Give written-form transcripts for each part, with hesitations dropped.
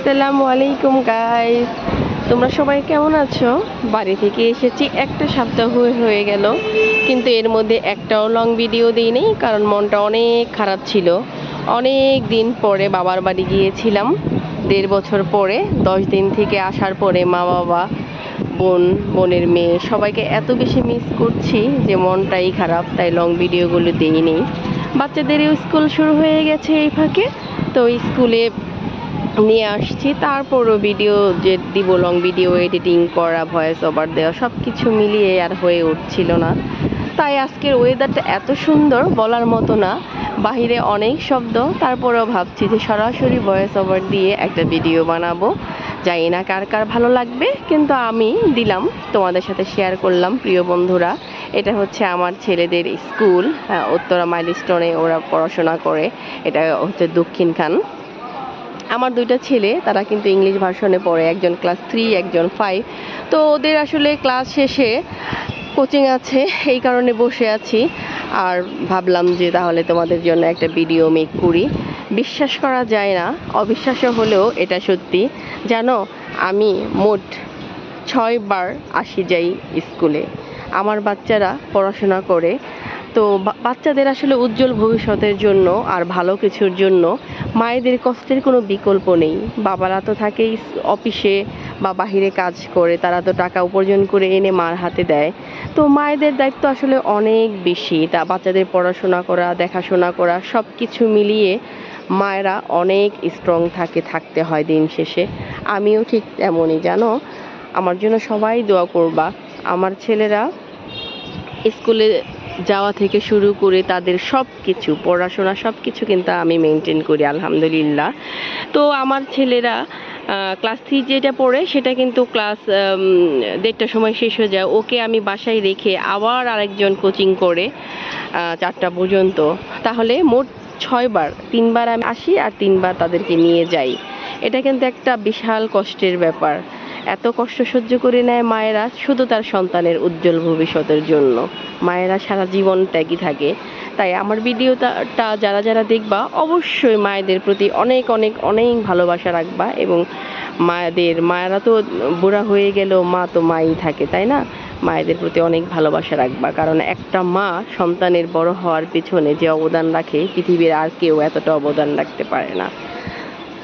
আসসালামু আলাইকুম গাইস, তোমরা সবাই কেমন আছো? বাড়ি থেকে এসেছি একটা সপ্তাহ হয়ে গেল, কিন্তু এর মধ্যে একটাও লং ভিডিও দিইনি, কারণ মনটা অনেক খারাপ ছিল। অনেক দিন পরে বাবার বাড়ি গিয়েছিলাম, 1.5 বছর পরে। 10 দিন থেকে আসার পরে মা বাবা, বোনের মেয়ে সবাইকে এত বেশি মিস করছি যে মনটাই খারাপ, তাই লং ভিডিওগুলো দিইনি। বাচ্চাদেরও স্কুল শুরু হয়ে গেছে এই ফাঁকে, তো স্কুলে নিয়ে আসছি। তারপরও ভিডিও যে দিব, লং ভিডিও এডিটিং করা, ভয়েস ওভার দেওয়া, সব কিছু মিলিয়ে আর হয়ে উঠছিল না। তাই আজকের ওয়েদারটা এত সুন্দর, বলার মতো না। বাহিরে অনেক শব্দ, তারপরেও ভাবছি যে সরাসরি ভয়েস ওভার দিয়ে একটা ভিডিও বানাবো। জানি না কার কার ভালো লাগবে, কিন্তু আমি দিলাম, তোমাদের সাথে শেয়ার করলাম। প্রিয় বন্ধুরা, এটা হচ্ছে আমার ছেলেদের স্কুল, উত্তরা মাইলস্টোনে ওরা পড়াশোনা করে। এটা হচ্ছে দক্ষিণখান। আমার 2টা ছেলে, তারা কিন্তু ইংলিশ ভার্সনে পড়ে, একজন ক্লাস 3, একজন 5। তো ওদের আসলে ক্লাস শেষে কোচিং আছে, এই কারণে বসে আছি। আর ভাবলাম যে তাহলে তোমাদের জন্য একটা ভিডিও মেক করি। বিশ্বাস করা যায় না, অবিশ্বাস্য হলেও এটা সত্যি। জানো, আমি মোট 6 বার আসি যাই স্কুলে। আমার বাচ্চারা পড়াশোনা করে, তো বাচ্চাদের আসলে উজ্জ্বল ভবিষ্যতের জন্য আর ভালো কিছুর জন্য মায়েদের কষ্টের কোনো বিকল্প নেই। বাবারা তো থাকেই অফিসে বা বাহিরে কাজ করে, তারা তো টাকা উপার্জন করে এনে মার হাতে দেয়। তো মায়েদের দায়িত্ব আসলে অনেক বেশি, তা বাচ্চাদের পড়াশোনা করা, দেখাশোনা করা, সব কিছু মিলিয়ে মায়েরা অনেক স্ট্রং থাকতে হয় দিন শেষে। আমিও ঠিক তেমনই, জানো। আমার জন্য সবাই দোয়া করবা। আমার ছেলেরা স্কুলে যাওয়া থেকে শুরু করে তাদের সব কিছু, পড়াশোনা সব কিছু কিন্তু আমি মেনটেন করি, আলহামদুলিল্লাহ। তো আমার ছেলেরা ক্লাস 3 যেটা পড়ে, সেটা কিন্তু ক্লাস 1:30টার সময় শেষ হয়ে যায়। ওকে আমি বাসায় রেখে আবার আরেকজন কোচিং করে 4টা পর্যন্ত। তাহলে মোট 6 বার, 3 বার আমি আসি আর 3 বার তাদেরকে নিয়ে যাই। এটা কিন্তু একটা বিশাল কষ্টের ব্যাপার। এত কষ্ট সহ্য করে নেয় মায়েরা শুধু তার সন্তানের উজ্জ্বল ভবিষ্যতের জন্য। মায়েরা সারা জীবন ত্যাগী থাকে। তাই আমার ভিডিওটা যারা দেখবা, অবশ্যই মায়েদের প্রতি অনেক অনেক অনেক ভালোবাসা রাখবা। এবং মায়েরা তো বুড়া হয়ে গেলেও মা তো মাই থাকে, তাই না? মায়েদের প্রতি অনেক ভালোবাসা রাখবা, কারণ একটা মা সন্তানের বড় হওয়ার পিছনে যে অবদান রাখে, পৃথিবীর আর কেউ এতটা অবদান রাখতে পারে না।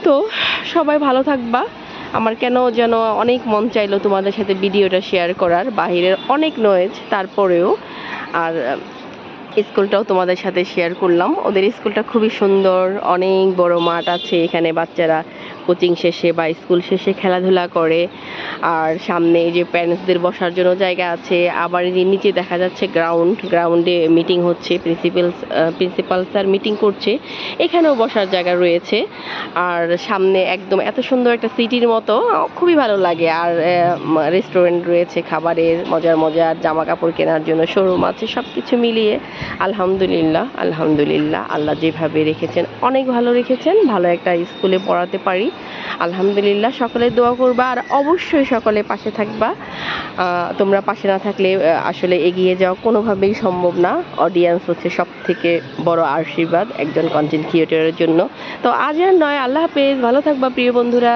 তো সবাই ভালো থাকবা। আমার কেন যেন অনেক মন চাইলো তোমাদের সাথে ভিডিওটা শেয়ার করার, বাহিরের অনেক নয়েজ, তারপরেও। আর স্কুলটাও তোমাদের সাথে শেয়ার করলাম। ওদের স্কুলটা খুবই সুন্দর, অনেক বড় মাঠ আছে, এখানে বাচ্চারা কোচিং শেষে বা স্কুল শেষে খেলাধুলা করে। আর সামনে যে প্যারেন্টসদের বসার জন্য জায়গা আছে, আবার নিচে দেখা যাচ্ছে গ্রাউন্ডে মিটিং হচ্ছে, প্রিন্সিপাল স্যার মিটিং করছে, এখানেও বসার জায়গা রয়েছে। আর সামনে একদম এত সুন্দর একটা সিটির মতো, খুবই ভালো লাগে। আর রেস্টুরেন্ট রয়েছে খাবারের, মজার জামা কাপড় কেনার জন্য শোরুম আছে, সব কিছু মিলিয়ে আলহামদুলিল্লাহ আলহামদুলিল্লাহ, আল্লাহ যেভাবে রেখেছেন অনেক ভালো রেখেছেন। ভালো একটা স্কুলে পড়াতে পারি, আলহামদুলিল্লাহ। সকলে দোয়া করবা আর অবশ্যই সকলে পাশে থাকবা। তোমরা পাশে না থাকলে আসলে এগিয়ে যাওয়া কোনোভাবেই সম্ভব না। অডিয়েন্স হচ্ছে সব থেকে বড় আশীর্বাদ একজন কন্টেন্ট ক্রিয়েটরের জন্য। তো আজ আর নয়, আল্লাহ হাফেজ, ভালো থাকবা প্রিয় বন্ধুরা।